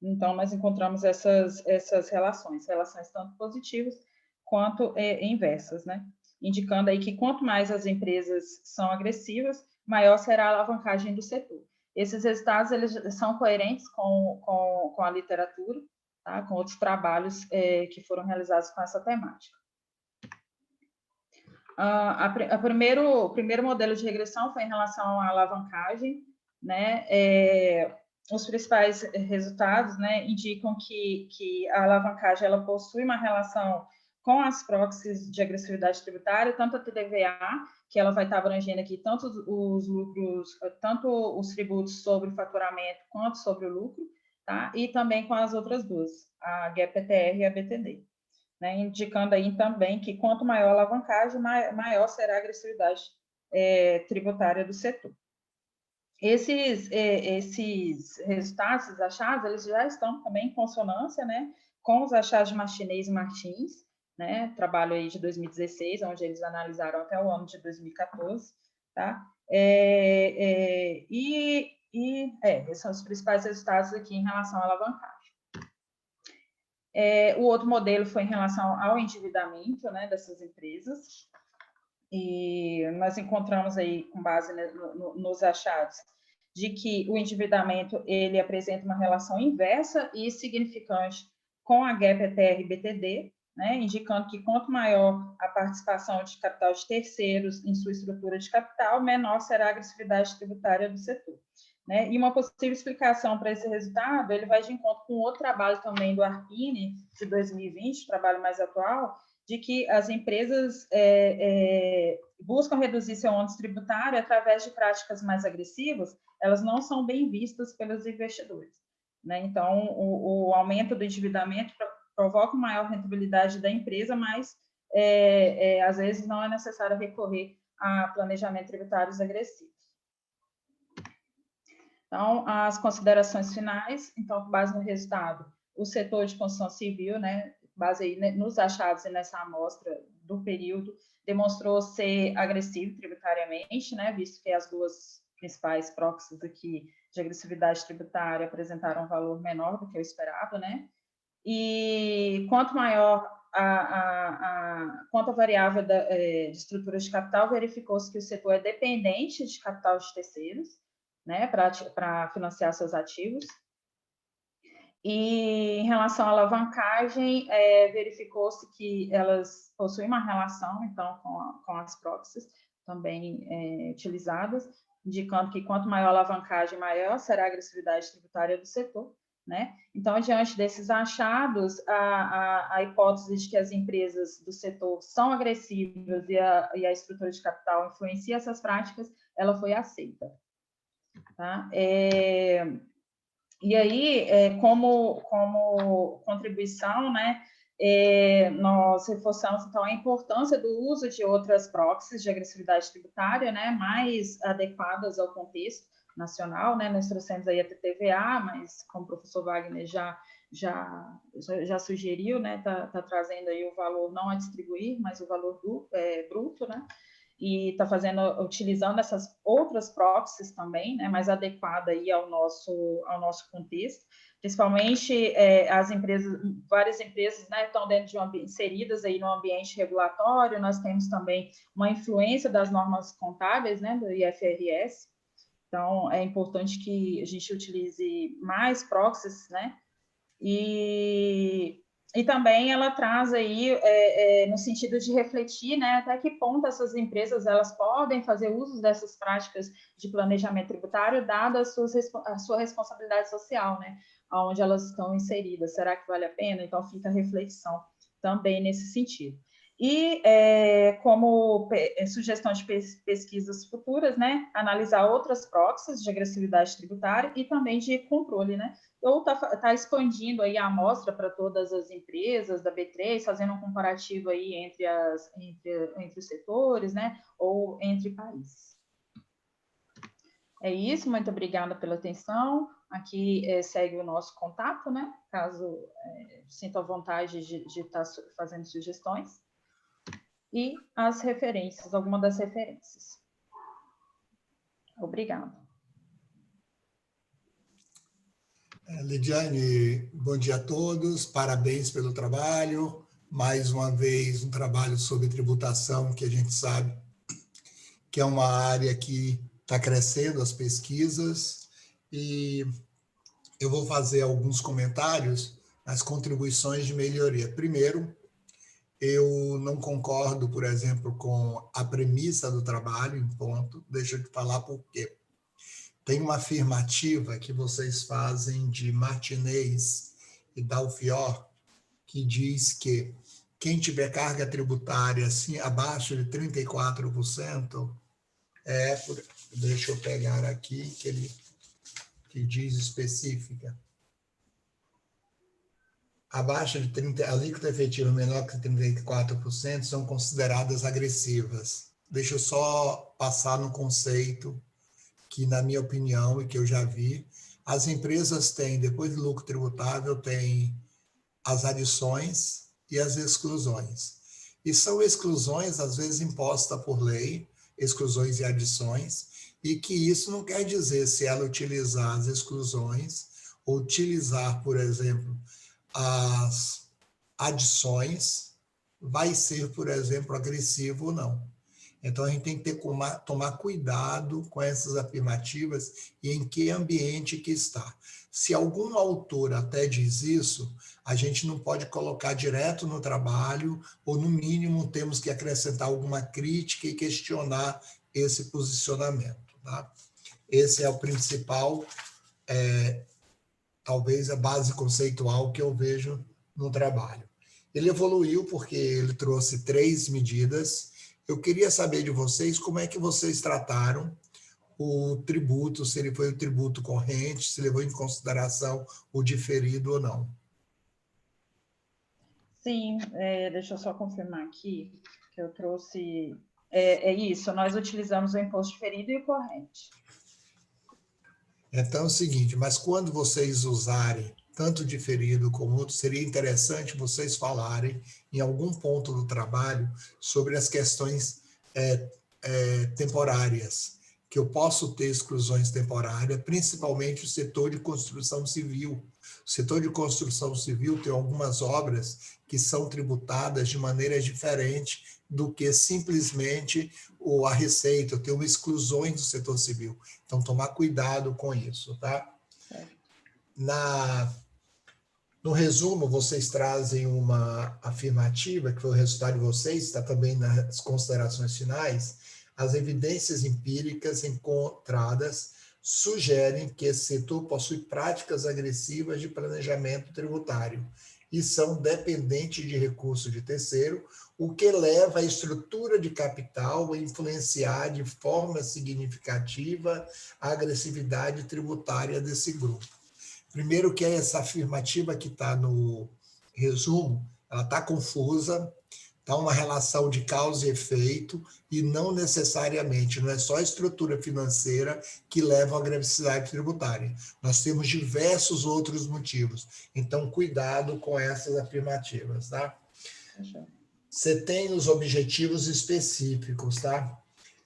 Então, nós encontramos essas relações tanto positivas quanto inversas, né? Indicando aí que quanto mais as empresas são agressivas, maior será a alavancagem do setor. Esses resultados eles são coerentes com a literatura, tá? Com outros trabalhos que foram realizados com essa temática. O primeiro modelo de regressão foi em relação à alavancagem, né? Os principais resultados, né, indicam que a alavancagem ela possui uma relação com as proxies de agressividade tributária, tanto a TTVA, que ela vai estar abrangendo aqui tanto os lucros, tanto os tributos sobre o faturamento quanto sobre o lucro, tá? E também com as outras duas, a GAP-ETR e a BTD. Né, indicando aí também que quanto maior a alavancagem, maior será a agressividade tributária do setor. Esses resultados, esses achados, eles já estão também em consonância, né, com os achados de Martinez e Martins, né, trabalho aí de 2016, onde eles analisaram até o ano de 2014, tá? Esses são os principais resultados aqui em relação à alavancagem. O outro modelo foi em relação ao endividamento, né, dessas empresas, e nós encontramos aí, com base nos achados, de que o endividamento ele apresenta uma relação inversa e significante com a GAP-ETR e BTD, né, indicando que quanto maior a participação de capital de terceiros em sua estrutura de capital, menor será a agressividade tributária do setor. Né? E uma possível explicação para esse resultado, ele vai de encontro com outro trabalho também do Arpini, de 2020, trabalho mais atual, de que as empresas buscam reduzir seu ônus tributário através de práticas mais agressivas, elas não são bem vistas pelos investidores. Né? Então, o aumento do endividamento provoca uma maior rentabilidade da empresa, mas, às vezes, não é necessário recorrer a planejamentos tributários agressivos. Então, as considerações finais, então, com base no resultado, o setor de construção civil, né, base aí nos achados e nessa amostra do período, demonstrou ser agressivo tributariamente, né, visto que as duas principais proxies aqui de agressividade tributária apresentaram um valor menor do que o esperado, né, e quanto maior quanto a variável de estrutura de capital, verificou-se que o setor é dependente de capital de terceiros, né, para financiar seus ativos. E em relação à alavancagem, verificou-se que elas possuem uma relação, então, com as proxies também utilizadas, indicando que quanto maior a alavancagem, maior será a agressividade tributária do setor, né? Então, diante desses achados, a hipótese de que as empresas do setor são agressivas e a estrutura de capital influencia essas práticas, ela foi aceita. Tá? E aí, como contribuição, né, nós reforçamos, então, a importância do uso de outras proxies de agressividade tributária, né, mais adequadas ao contexto nacional, né, nós trouxemos aí a TTVA, mas como o professor Wagner já sugeriu, né, tá trazendo aí o valor não a distribuir, mas o valor bruto, né, e está utilizando essas outras proxies também, né, mais adequada aí ao nosso contexto, principalmente as empresas, várias empresas, né, estão inseridas aí no ambiente regulatório, nós temos também uma influência das normas contábeis, né, do IFRS, então é importante que a gente utilize mais proxies, né, e também ela traz aí, no sentido de refletir, né, até que ponto essas empresas elas podem fazer uso dessas práticas de planejamento tributário, dada a sua responsabilidade social, né, onde elas estão inseridas. Será que vale a pena? Então, fica a reflexão também nesse sentido. E, como sugestão de pesquisas futuras, né, analisar outras proxies de agressividade tributária e também de controle, né, ou está expandindo aí a amostra para todas as empresas da B3, fazendo um comparativo aí entre os setores, né, ou entre países. É isso, muito obrigada pela atenção. Aqui segue o nosso contato, né, caso sinta a vontade de estar fazendo sugestões. E as referências, alguma das referências. Obrigada. Lidiane, bom dia a todos, parabéns pelo trabalho. Mais uma vez, um trabalho sobre tributação, que a gente sabe que é uma área que está crescendo, as pesquisas, e eu vou fazer alguns comentários nas contribuições de melhoria. Primeiro, eu não concordo, por exemplo, com a premissa do trabalho, em ponto. Deixa eu te falar por quê. Tem uma afirmativa que vocês fazem de Martinez e Dalfior, que diz que quem tiver carga tributária assim, abaixo de 34%, deixa eu pegar aqui, que diz específica, abaixo de 30%, a alíquota efetiva menor que 34% são consideradas agressivas. Deixa eu só passar no conceito que, na minha opinião, e que eu já vi, as empresas têm, depois do lucro tributável, tem as adições e as exclusões. E são exclusões, às vezes, impostas por lei, exclusões e adições, e que isso não quer dizer se ela utilizar as exclusões ou utilizar, por exemplo, as adições, vai ser, por exemplo, agressivo ou não. Então, a gente tem que tomar cuidado com essas afirmativas e em que ambiente que está. Se algum autor até diz isso, a gente não pode colocar direto no trabalho, ou, no mínimo, temos que acrescentar alguma crítica e questionar esse posicionamento. Tá? Esse é o principal, talvez a base conceitual que eu vejo no trabalho. Ele evoluiu porque ele trouxe 3 medidas. Eu queria saber de vocês como é que vocês trataram o tributo, se ele foi o tributo corrente, se levou em consideração o diferido ou não. Sim, deixa eu só confirmar aqui que eu trouxe... É isso, nós utilizamos o imposto diferido e o corrente. Então é o seguinte, mas quando vocês usarem tanto diferido como outro, seria interessante vocês falarem em algum ponto do trabalho sobre as questões temporárias, que eu posso ter exclusões temporárias, principalmente o setor de construção civil. O setor de construção civil tem algumas obras que são tributadas de maneira diferente do que simplesmente a receita. Eu tenho exclusões do setor civil. Então, tomar cuidado com isso, tá? No resumo, vocês trazem uma afirmativa, que foi o resultado de vocês, está também nas considerações finais. As evidências empíricas encontradas sugerem que esse setor possui práticas agressivas de planejamento tributário e são dependentes de recursos de terceiro, o que leva a estrutura de capital a influenciar de forma significativa a agressividade tributária desse grupo. Primeiro que essa afirmativa que está no resumo, ela está confusa, está uma relação de causa e efeito, e não necessariamente, não é só a estrutura financeira que leva à agressividade tributária. Nós temos diversos outros motivos. Então, cuidado com essas afirmativas, tá? Você tem os objetivos específicos, tá?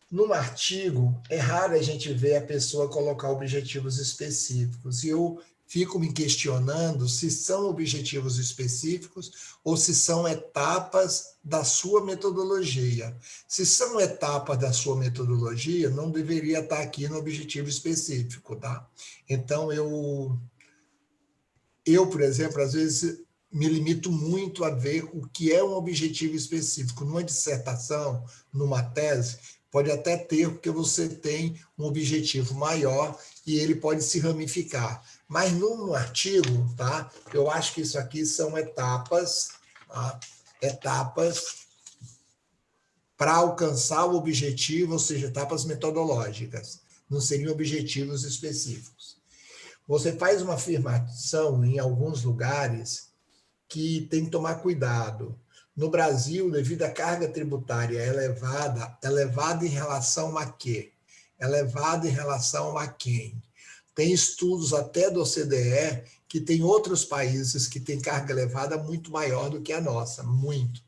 Num artigo, é raro a gente ver a pessoa colocar objetivos específicos, e eu fico me questionando se são objetivos específicos ou se são etapas da sua metodologia. Se são etapas da sua metodologia, não deveria estar aqui no objetivo específico, tá? Então, eu, por exemplo, às vezes me limito muito a ver o que é um objetivo específico. Numa dissertação, numa tese, pode até ter, porque você tem um objetivo maior e ele pode se ramificar. Mas num artigo, tá? Eu acho que isso aqui são etapas, tá? Etapas para alcançar o objetivo, ou seja, etapas metodológicas. Não seriam objetivos específicos. Você faz uma afirmação em alguns lugares que tem que tomar cuidado. No Brasil, devido à carga tributária elevada em relação a quê? Elevada em relação a quem? Tem estudos até do OCDE que tem outros países que têm carga elevada muito maior do que a nossa, muito.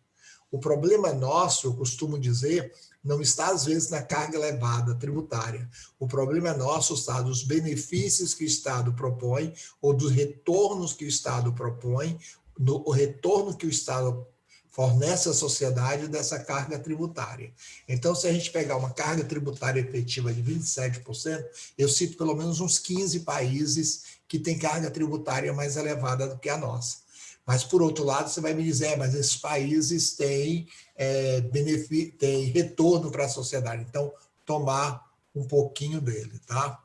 O problema nosso, eu costumo dizer, não está às vezes na carga elevada tributária. O problema nosso está nos benefícios que o Estado propõe ou dos retornos que o Estado propõe, o retorno que o Estado fornece à sociedade dessa carga tributária. Então, se a gente pegar uma carga tributária efetiva de 27%, eu cito pelo menos uns 15 países que têm carga tributária mais elevada do que a nossa. Mas, por outro lado, você vai me dizer, mas esses países têm retorno para a sociedade. Então, tomar um pouquinho dele, tá?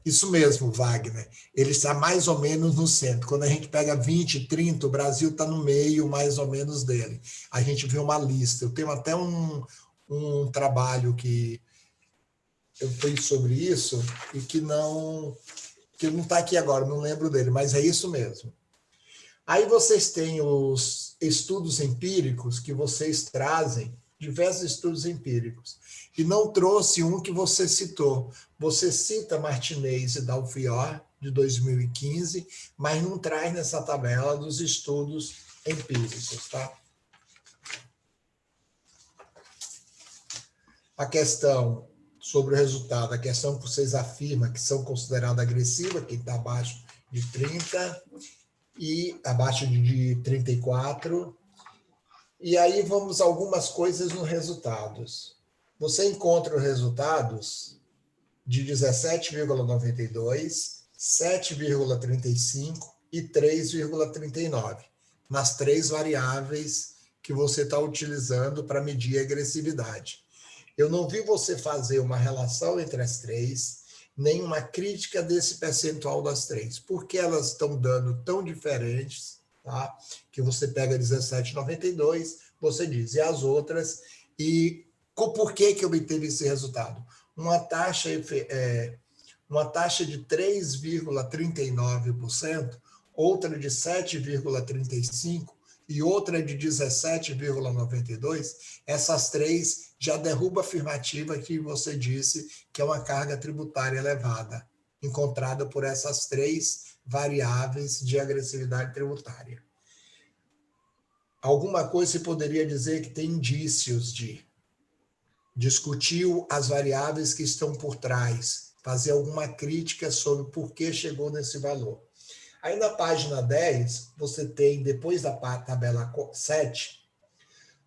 Isso mesmo, Wagner. Ele está mais ou menos no centro. Quando a gente pega 20, 30, o Brasil está no meio, mais ou menos, dele. A gente vê uma lista. Eu tenho até um trabalho que eu fiz sobre isso e que não está aqui agora, não lembro dele, mas é isso mesmo. Aí vocês têm os estudos empíricos que vocês trazem, diversos estudos empíricos, e não trouxe um que você citou. Você cita Martinez e Dalfior, de 2015, mas não traz nessa tabela dos estudos empíricos, tá? A questão sobre o resultado, a questão que vocês afirmam que são consideradas agressivas, quem está abaixo de 30 e abaixo de 34. E aí vamos a algumas coisas nos resultados. Você encontra os resultados de 17,92, 7,35 e 3,39, nas três variáveis que você está utilizando para medir a agressividade. Eu não vi você fazer uma relação entre as três, nem uma crítica desse percentual das três. Por que elas estão dando tão diferentes, tá? Que você pega 17,92, você diz, e as outras, e por que eu obtive esse resultado? Uma taxa de 3,39%, outra de 7,35% e outra de 17,92, essas três já derruba a afirmativa que você disse que é uma carga tributária elevada, encontrada por essas três variáveis de agressividade tributária. Alguma coisa se poderia dizer que tem indícios de discutir as variáveis que estão por trás, fazer alguma crítica sobre por que chegou nesse valor. Aí na página 10, você tem, depois da tabela 7,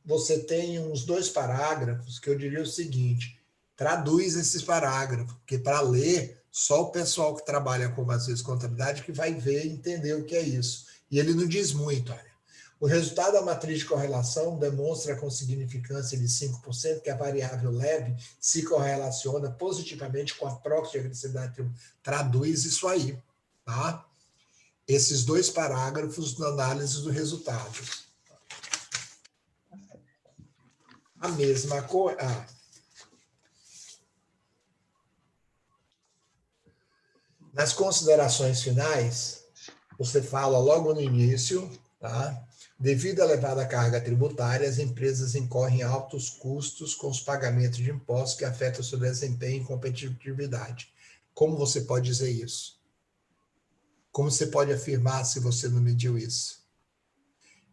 você tem uns 2 parágrafos que eu diria o seguinte: traduz esses parágrafos, porque para ler, só o pessoal que trabalha com, às vezes, contabilidade que vai ver e entender o que é isso. E ele não diz muito, olha. O resultado da matriz de correlação demonstra com significância de 5% que a variável leve se correlaciona positivamente com a proxy de agressividade. Traduz isso aí, tá? Esses 2 parágrafos na análise do resultado. A mesma coisa. Nas considerações finais, você fala logo no início, tá? Devido à elevada carga tributária, as empresas incorrem altos custos com os pagamentos de impostos que afetam o seu desempenho e competitividade. Como você pode dizer isso? Como você pode afirmar se você não mediu isso?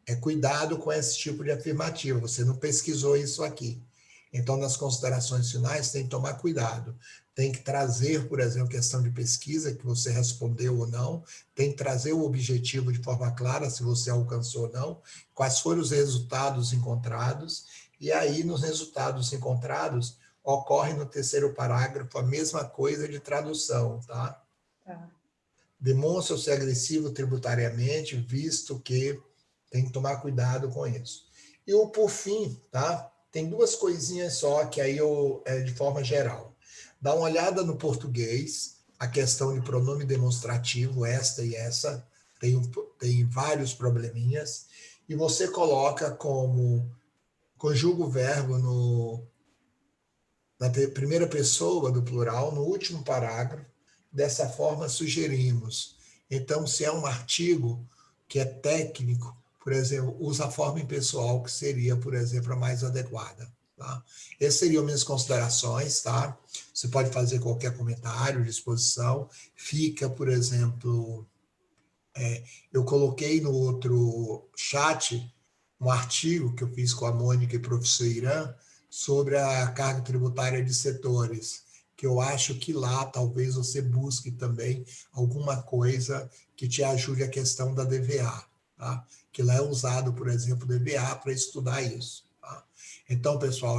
É cuidado com esse tipo de afirmativa, você não pesquisou isso aqui. Então, nas considerações finais, tem que tomar cuidado. Tem que trazer, por exemplo, questão de pesquisa, que você respondeu ou não, tem que trazer o objetivo de forma clara, se você alcançou ou não, quais foram os resultados encontrados, e aí, nos resultados encontrados, ocorre no 3º parágrafo a mesma coisa de tradução, tá? Demonstra-se agressivo tributariamente, visto que tem que tomar cuidado com isso. E o por fim, tá? Tem 2 coisinhas só que aí de forma geral. Dá uma olhada no português, a questão de pronome demonstrativo, esta e essa, tem vários probleminhas, e você coloca como conjuga o verbo na primeira pessoa do plural, no último parágrafo. Dessa forma, sugerimos. Então, se é um artigo que é técnico, por exemplo, usa a forma impessoal, que seria, por exemplo, a mais adequada. Tá? Essas seriam minhas considerações. Tá? Você pode fazer qualquer comentário, disposição. Fica, por exemplo, eu coloquei no outro chat um artigo que eu fiz com a Mônica e o professor Irã sobre a carga tributária de setores, que eu acho que lá talvez você busque também alguma coisa que te ajude a questão da DVA, tá? Que lá é usado, por exemplo, DVA para estudar isso. Tá? Então, pessoal,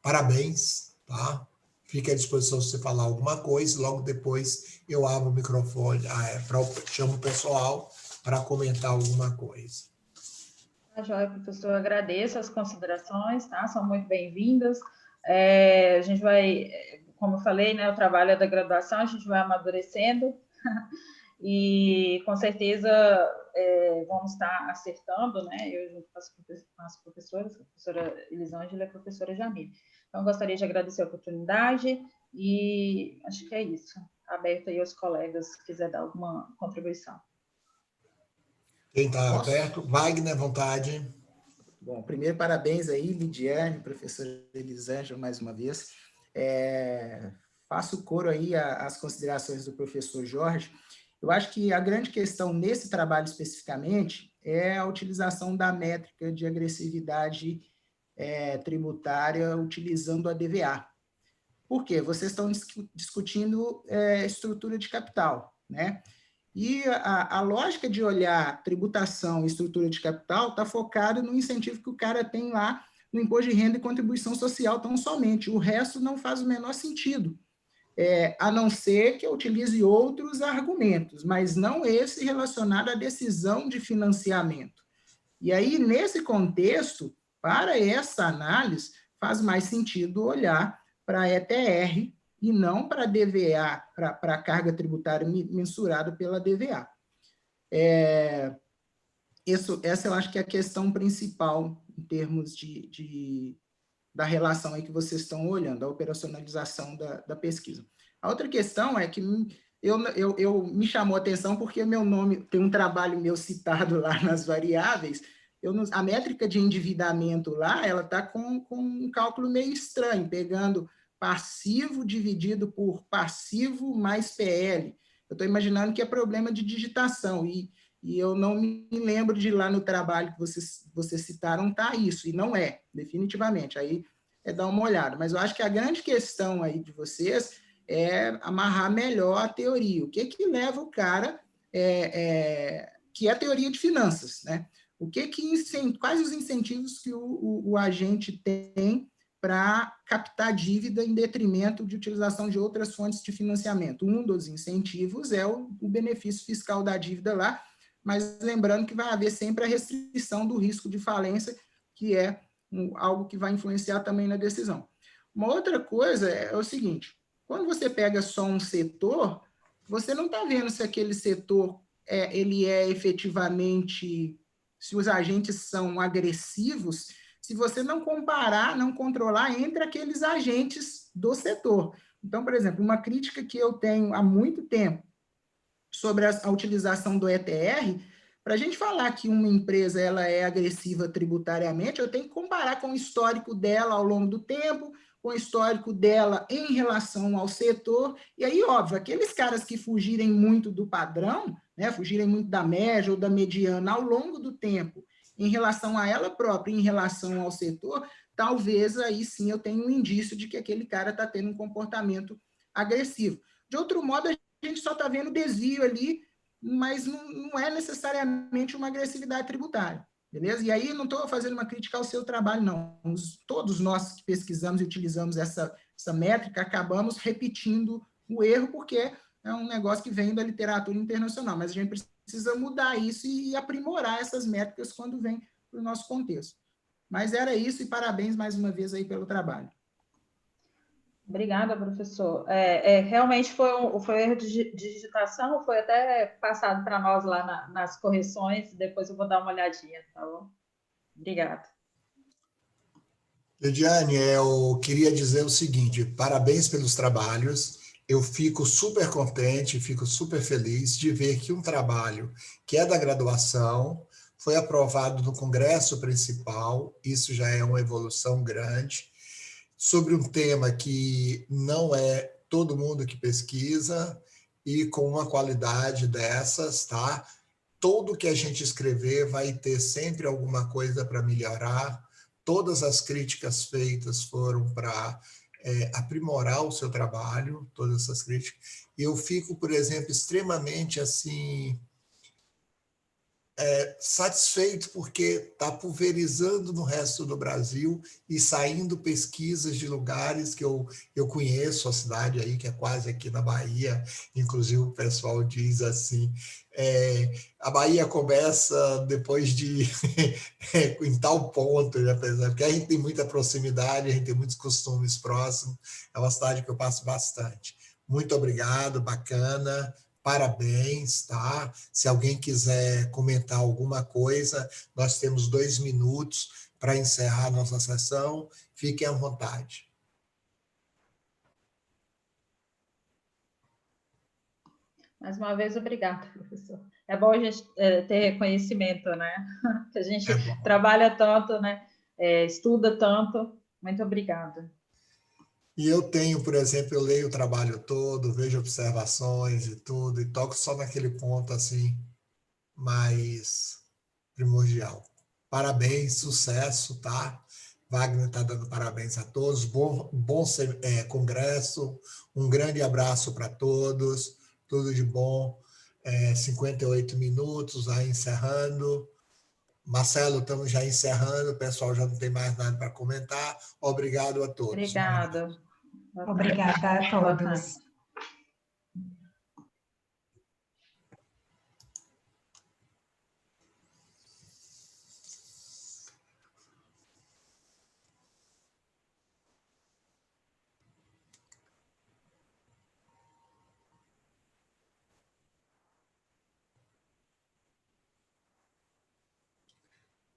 parabéns, tá? Fique à disposição se você falar alguma coisa, e logo depois eu abro o microfone, chamo o pessoal para comentar alguma coisa. Joia, professor, eu agradeço as considerações, tá? São muito bem-vindas. A gente vai, como eu falei, né, o trabalho é da graduação, a gente vai amadurecendo e, com certeza, vamos estar acertando, né? Eu junto com as professoras, a professora Elisângela e a professora Jamile. Então, gostaria de agradecer a oportunidade e acho que é isso. Aberto aí aos colegas, se quiser dar alguma contribuição. Quem está aberto? Wagner, vontade. Bom, primeiro, parabéns aí, Lidiane, professora Elisângela, mais uma vez. Faço coro aí às considerações do professor Jorge. Eu acho que a grande questão nesse trabalho especificamente é a utilização da métrica de agressividade tributária utilizando a DVA. Por quê? Vocês estão discutindo estrutura de capital, né? E a lógica de olhar tributação e estrutura de capital está focada no incentivo que o cara tem lá no imposto de renda e contribuição social tão somente. O resto não faz o menor sentido, a não ser que eu utilize outros argumentos, mas não esse relacionado à decisão de financiamento. E aí, nesse contexto, para essa análise, faz mais sentido olhar para a ETR e não para a DVA, para a carga tributária mensurada pela DVA. Essa eu acho que é a questão principal em termos da relação aí que vocês estão olhando, a operacionalização da pesquisa. A outra questão é que me chamou a atenção porque meu nome, tem um trabalho meu citado lá nas variáveis, a métrica de endividamento lá, ela está com um cálculo meio estranho, pegando passivo dividido por passivo mais PL. Eu estou imaginando que é problema de digitação, e eu não me lembro de lá no trabalho que vocês citaram, tá isso, e não é, definitivamente, aí é dar uma olhada. Mas eu acho que a grande questão aí de vocês é amarrar melhor a teoria. O que leva o cara, que é a teoria de finanças, né? Quais os incentivos que o agente tem para captar dívida em detrimento de utilização de outras fontes de financiamento? Um dos incentivos é o benefício fiscal da dívida lá, mas lembrando que vai haver sempre a restrição do risco de falência, que é algo que vai influenciar também na decisão. Uma outra coisa é o seguinte: quando você pega só um setor, você não está vendo se aquele setor ele é efetivamente, se os agentes são agressivos, se você não comparar, não controlar entre aqueles agentes do setor. Então, por exemplo, uma crítica que eu tenho há muito tempo sobre a utilização do ETR, para a gente falar que uma empresa ela é agressiva tributariamente, eu tenho que comparar com o histórico dela ao longo do tempo, com o histórico dela em relação ao setor, e aí, óbvio, aqueles caras que fugirem muito do padrão, né, fugirem muito da média ou da mediana ao longo do tempo, em relação a ela própria, em relação ao setor, talvez aí sim eu tenha um indício de que aquele cara está tendo um comportamento agressivo. De outro modo, a gente só está vendo desvio ali, mas não é necessariamente uma agressividade tributária. Beleza? E aí não estou fazendo uma crítica ao seu trabalho, não. Todos nós que pesquisamos e utilizamos essa métrica acabamos repetindo o erro, porque é um negócio que vem da literatura internacional, mas a gente precisa mudar isso e aprimorar essas métricas quando vem para o nosso contexto. Mas era isso, e parabéns mais uma vez aí pelo trabalho. Obrigada, professor. Realmente foi um erro de digitação, foi até passado para nós lá nas correções, depois eu vou dar uma olhadinha, tá bom? Obrigada. Lidiane, eu queria dizer o seguinte: parabéns pelos trabalhos. Eu fico super contente, fico super feliz de ver que um trabalho que é da graduação foi aprovado no Congresso Principal, isso já é uma evolução grande, sobre um tema que não é todo mundo que pesquisa e com uma qualidade dessas, tá? Tudo que a gente escrever vai ter sempre alguma coisa para melhorar. Todas as críticas feitas foram para aprimorar o seu trabalho, todas essas críticas. Eu fico, por exemplo, extremamente assim satisfeito porque está pulverizando no resto do Brasil e saindo pesquisas de lugares que eu conheço, a cidade aí, que é quase aqui na Bahia, inclusive o pessoal diz assim, a Bahia começa depois de em tal ponto, né, porque a gente tem muita proximidade, a gente tem muitos costumes próximos, é uma cidade que eu passo bastante. Muito obrigado, bacana. Parabéns, tá? Se alguém quiser comentar alguma coisa, nós temos 2 minutos para encerrar a nossa sessão. Fiquem à vontade. Mais uma vez, obrigada, professor. É bom a gente ter conhecimento, né? Que a gente trabalha tanto, né? Estuda tanto. Muito obrigada. E eu tenho, por exemplo, eu leio o trabalho todo, vejo observações e tudo, e toco só naquele ponto assim mais primordial. Parabéns, sucesso, tá? Wagner está dando parabéns a todos, bom congresso, um grande abraço para todos, tudo de bom. 58 minutos, aí encerrando. Marcelo, estamos já encerrando, o pessoal já não tem mais nada para comentar. Obrigado a todos. Obrigada. Obrigada a todos.